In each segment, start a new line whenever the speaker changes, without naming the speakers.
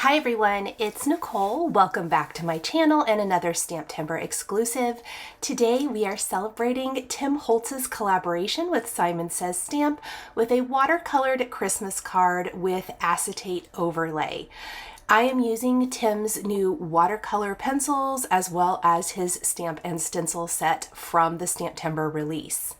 Hi everyone, it's Nicole. Welcome back to my channel and another STAMPtember exclusive. Today we are celebrating Tim Holtz's collaboration with Simon Says Stamp with a watercolored Christmas card with acetate overlay. I am using Tim's new watercolor pencils as well as his stamp and stencil set from the STAMPtember release.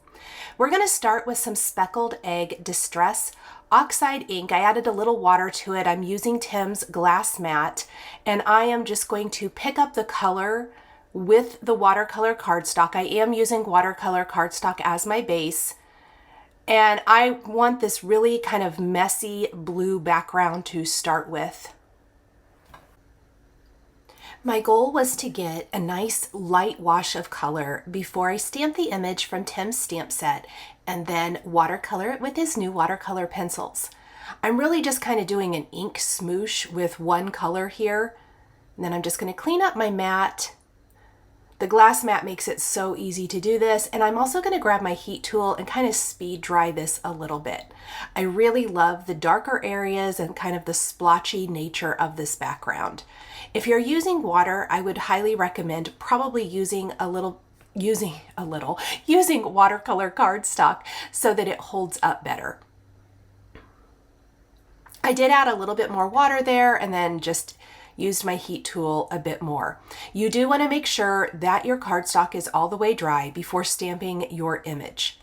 We're going to start with some Speckled Egg Distress Oxide ink. I added a little water to it. I'm using Tim's glass mat, and I am just going to pick up the color with the watercolor cardstock. I am using watercolor cardstock as my base, and I want this really kind of messy blue background to start with. My goal was to get a nice light wash of color before I stamp the image from Tim's stamp set and then watercolor it with his new watercolor pencils. I'm really just kind of doing an ink smoosh with one color here. And then I'm just going to clean up my mat. The glass mat makes it so easy to do this, and I'm also going to grab my heat tool and kind of speed dry this a little bit. I really love the darker areas and kind of the splotchy nature of this background. If you're using water, I would highly recommend probably using watercolor cardstock so that it holds up better. I did add a little bit more water there and then just used my heat tool a bit more. You do want to make sure that your cardstock is all the way dry before stamping your image.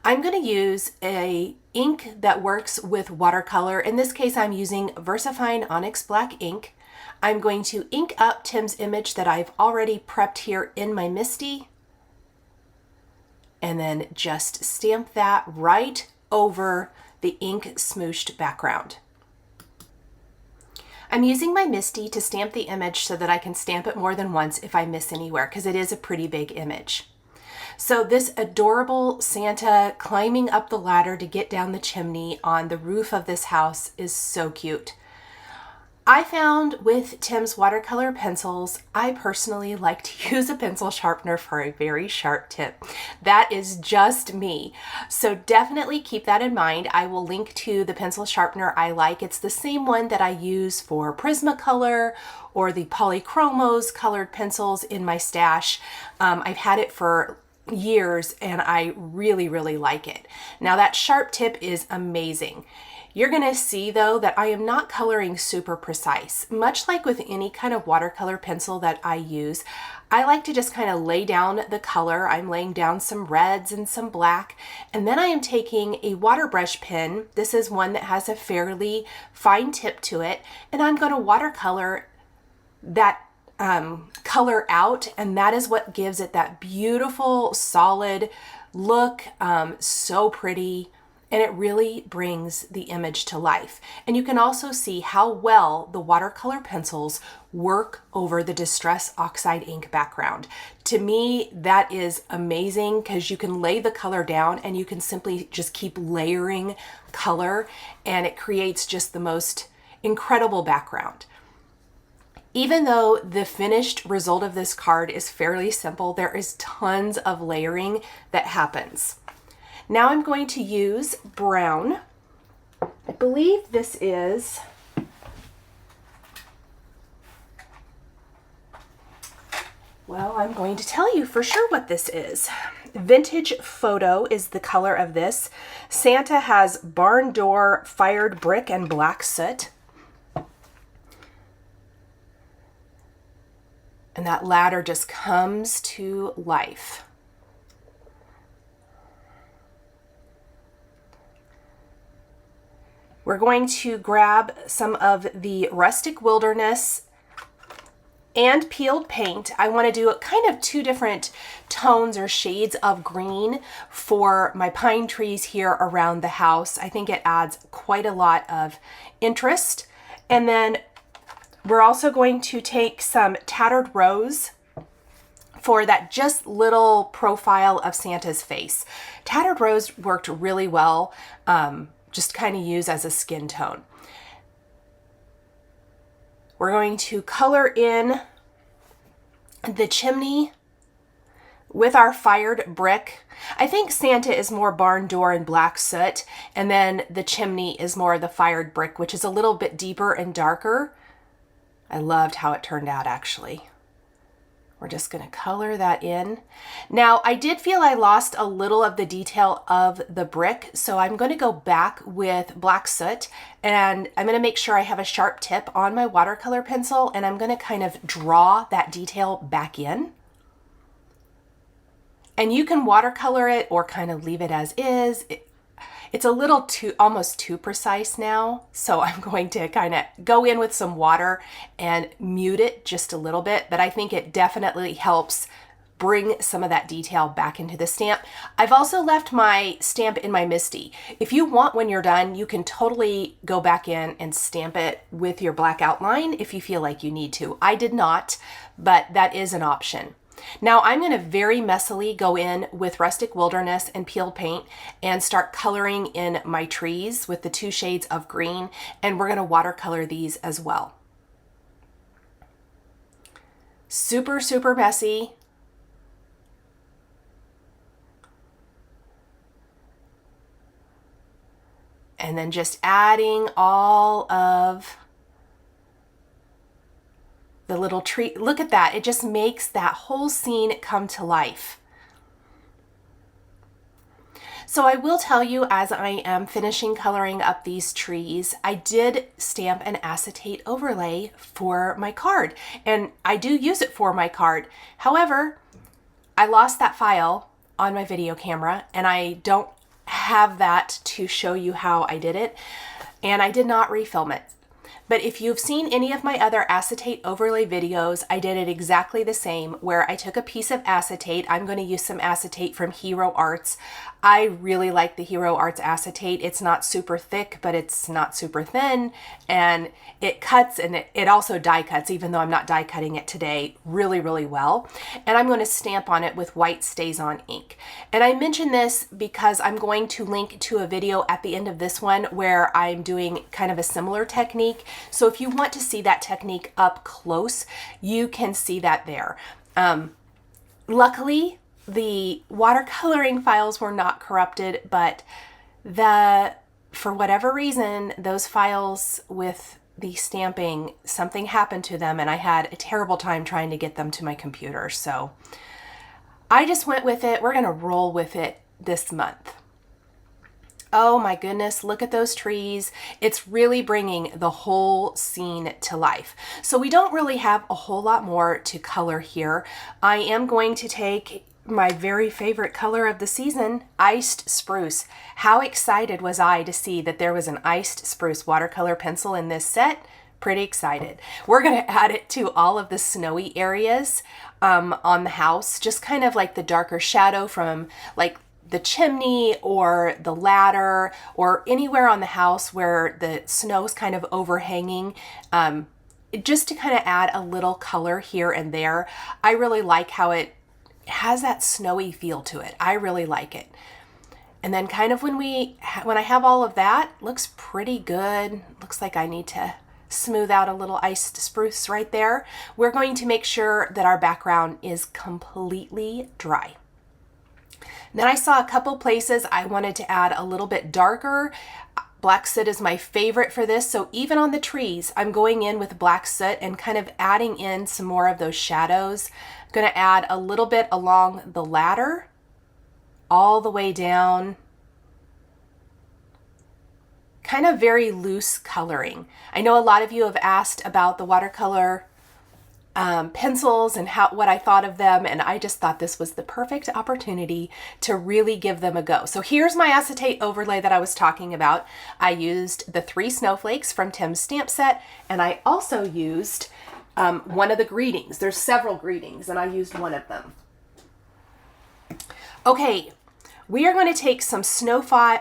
I'm going to use a ink that works with watercolor. In this case, I'm using VersaFine ONYX black ink. I'm going to ink up Tim's image that I've already prepped here in my MISTI, and then just stamp that right over the ink smooshed background. I'm using my MISTI to stamp the image so that I can stamp it more than once if I miss anywhere, because it is a pretty big image. So this adorable Santa climbing up the ladder to get down the chimney on the roof of this house is so cute. I found with Tim's watercolor pencils, I personally like to use a pencil sharpener for a very sharp tip. That is just me. So definitely keep that in mind. I will link to the pencil sharpener I like. It's the same one that I use for Prismacolor or the Polychromos colored pencils in my stash. I've had it for years and I really like it. Now that sharp tip is amazing. You're going to see though that I am not coloring super precise. Much like with any kind of watercolor pencil that I use, I like to just kind of lay down the color. I'm laying down some reds and some black, and then I am taking a water brush pen. This is one that has a fairly fine tip to it, and I'm going to watercolor that color out, and that is what gives it that beautiful solid look. So pretty. And it really brings the image to life. And you can also see how well the watercolor pencils work over the Distress Oxide ink background. To me, that is amazing because you can lay the color down and you can simply just keep layering color, and it creates just the most incredible background. Even though the finished result of this card is fairly simple, there is tons of layering that happens. Now I'm going to use brown. I believe this is, well, I'm going to tell you for sure what this is. Vintage Photo is the color of this. Santa has barn door, fired brick, and black soot. And that ladder just comes to life. We're going to grab some of the Rustic Wilderness and peeled paint. I want to do kind of two different tones or shades of green for my pine trees here around the house. I think it adds quite a lot of interest. And then we're also going to take some Tattered Rose for that just little profile of Santa's face. Tattered Rose worked really well. Just kind of use as a skin tone. We're going to color in the chimney with our fired brick. I think Santa is more barn door and black soot, and then the chimney is more the fired brick, which is a little bit deeper and darker. I loved how it turned out, actually. We're just going to color that in. Now, I did feel I lost a little of the detail of the brick, so I'm going to go back with black soot, and I'm going to make sure I have a sharp tip on my watercolor pencil, and I'm going to kind of draw that detail back in. And you can watercolor it or kind of leave it as is. It's a little almost too precise now, so I'm going to kind of go in with some water and mute it just a little bit, but I think it definitely helps bring some of that detail back into the stamp. I've also left my stamp in my MISTI. If you want, when you're done, you can totally go back in and stamp it with your black outline if you feel like you need to. I did not, but that is an option. Now I'm going to very messily go in with Rustic Wilderness and Peel Paint and start coloring in my trees with the 2 shades of green, and we're going to watercolor these as well. Super, super messy. And then just adding all of the little tree. Look at that. It just makes that whole scene come to life. So I will tell you, as I am finishing coloring up these trees, I did stamp an acetate overlay for my card, and I do use it for my card. However, I lost that file on my video camera, and I don't have that to show you how I did it, and I did not refilm it. But if you've seen any of my other acetate overlay videos, I did it exactly the same, where I took a piece of acetate. I'm going to use some acetate from Hero Arts. I really like the Hero Arts acetate. It's not super thick, but it's not super thin, and it cuts, and it also die cuts, even though I'm not die cutting it today, really, really well. And I'm going to stamp on it with white Stazon ink. And I mention this because I'm going to link to a video at the end of this one where I'm doing kind of a similar technique. So if you want to see that technique up close, you can see that there. Luckily, the watercoloring files were not corrupted, but for whatever reason, those files with the stamping, something happened to them, and I had a terrible time trying to get them to my computer. So I just went with it. We're going to roll with it this month. Oh my goodness, look at those trees. It's really bringing the whole scene to life. So we don't really have a whole lot more to color here. I am going to take my very favorite color of the season, iced spruce. How excited was I to see that there was an iced spruce watercolor pencil in this set? Pretty excited. We're going to add it to all of the snowy areas on the house, just kind of like the darker shadow from like the chimney or the ladder or anywhere on the house where the snow's kind of overhanging, just to kind of add a little color here and there. I really like how it has that snowy feel to it. I really like it. And then kind of when I have all of that, looks pretty good. Looks like I need to smooth out a little iced spruce right there. We're going to make sure that our background is completely dry. Then I saw a couple places I wanted to add a little bit darker. Black soot is my favorite for this, so even on the trees, I'm going in with black soot and kind of adding in some more of those shadows. I'm going to add a little bit along the ladder, all the way down. Kind of very loose coloring. I know a lot of you have asked about the watercolor pencils and what I thought of them, and I just thought this was the perfect opportunity to really give them a go. So here's my acetate overlay that I was talking about. I used the 3 snowflakes from Tim's stamp set, and I also used one of the greetings. There's several greetings, and I used one of them. Okay, we are going to take some Snowfall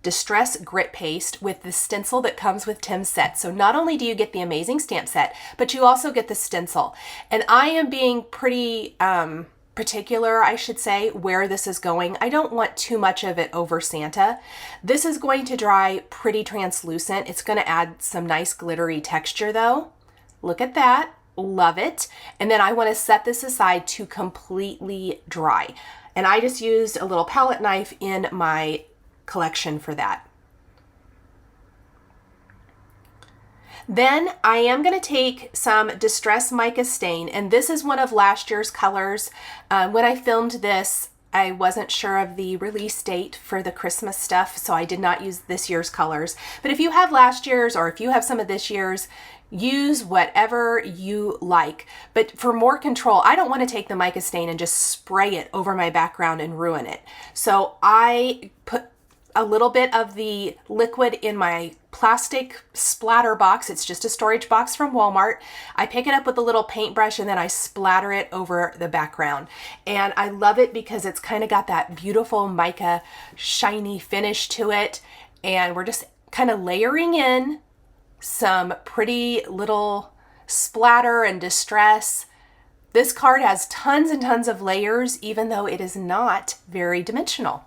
Distress Grit Paste with the stencil that comes with Tim's set. So not only do you get the amazing stamp set, but you also get the stencil. And I am being pretty particular, I should say, where this is going. I don't want too much of it over Santa. This is going to dry pretty translucent. It's going to add some nice glittery texture though. Look at that. love it. And then I want to set this aside to completely dry. And I just used a little palette knife in my collection for that. Then I am going to take some Distress Mica Stain, and this is one of last year's colors. When I filmed this, I wasn't sure of the release date for the Christmas stuff, so I did not use this year's colors. But if you have last year's, or if you have some of this year's, use whatever you like. But for more control, I don't want to take the mica stain and just spray it over my background and ruin it. So I put a little bit of the liquid in my plastic splatter box. It's just a storage box from Walmart. I pick it up with a little paintbrush and then I splatter it over the background. And I love it because it's kind of got that beautiful mica shiny finish to it. And we're just kind of layering in some pretty little splatter and distress. This card has tons and tons of layers, even though it is not very dimensional.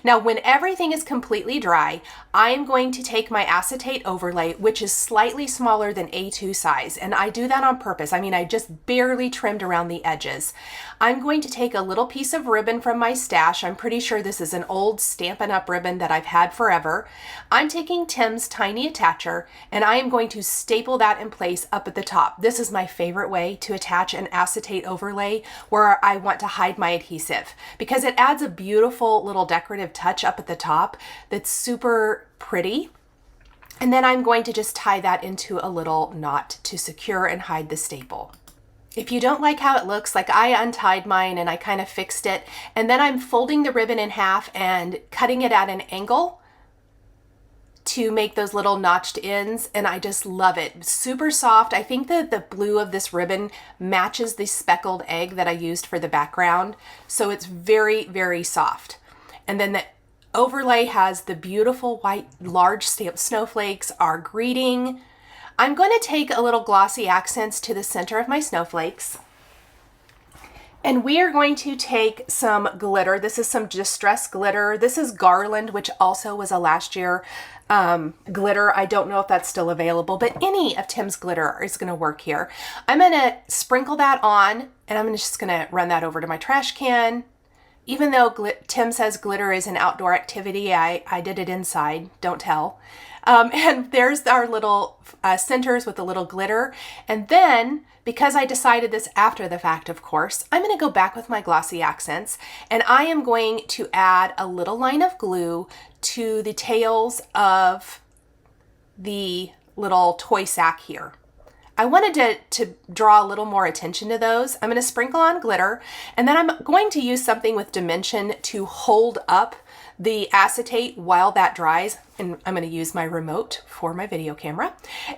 Now, when everything is completely dry, I am going to take my acetate overlay, which is slightly smaller than A2 size, and I do that on purpose. I mean, I just barely trimmed around the edges. I'm going to take a little piece of ribbon from my stash. I'm pretty sure this is an old Stampin' Up! Ribbon that I've had forever. I'm taking Tim's tiny attacher, and I am going to staple that in place up at the top. This is my favorite way to attach an acetate overlay where I want to hide my adhesive, because it adds a beautiful little decorative touch up at the top that's super pretty. And then I'm going to just tie that into a little knot to secure and hide the staple. If you don't like how it looks, like I untied mine and I kind of fixed it, and then I'm folding the ribbon in half and cutting it at an angle to make those little notched ends, and I just love it. Super soft. I think that the blue of this ribbon matches the speckled egg that I used for the background, so it's very, very soft. And then the overlay has the beautiful white large stamped snowflakes, our greeting. I'm going to take a little glossy accents to the center of my snowflakes. And we are going to take some glitter. This is some Distress glitter. This is Garland, which also was a last year glitter. I don't know if that's still available, but any of Tim's glitter is going to work here. I'm going to sprinkle that on, and I'm just going to run that over to my trash can. Even though Tim says glitter is an outdoor activity, I did it inside, don't tell. And there's our little centers with a little glitter. And then, because I decided this after the fact, of course, I'm going to go back with my glossy accents, and I am going to add a little line of glue to the tails of the little toy sack here. I wanted to draw a little more attention to those. I'm going to sprinkle on glitter, and then I'm going to use something with dimension to hold up the acetate while that dries. And I'm going to use my remote for my video camera.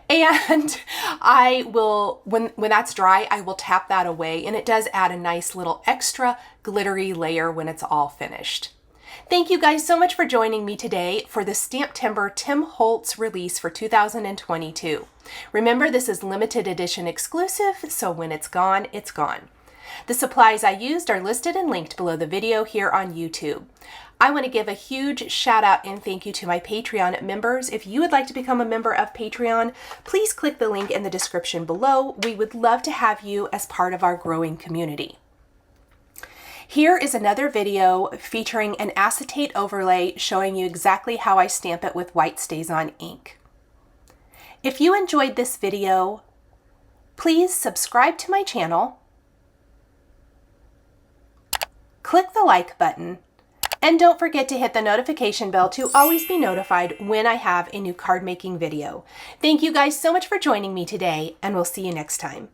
And I will, when that's dry, I will tap that away, and it does add a nice little extra glittery layer when it's all finished. Thank you guys so much for joining me today for the STAMPtember Tim Holtz release for 2022. Remember, this is limited edition exclusive, so when it's gone, it's gone. The supplies I used are listed and linked below the video here on YouTube. I want to give a huge shout out and thank you to my Patreon members. If you would like to become a member of Patreon, please click the link in the description below. We would love to have you as part of our growing community. Here is another video featuring an acetate overlay showing you exactly how I stamp it with white Stazon ink. If you enjoyed this video, please subscribe to my channel, click the like button, and don't forget to hit the notification bell to always be notified when I have a new card making video. Thank you guys so much for joining me today, and we'll see you next time.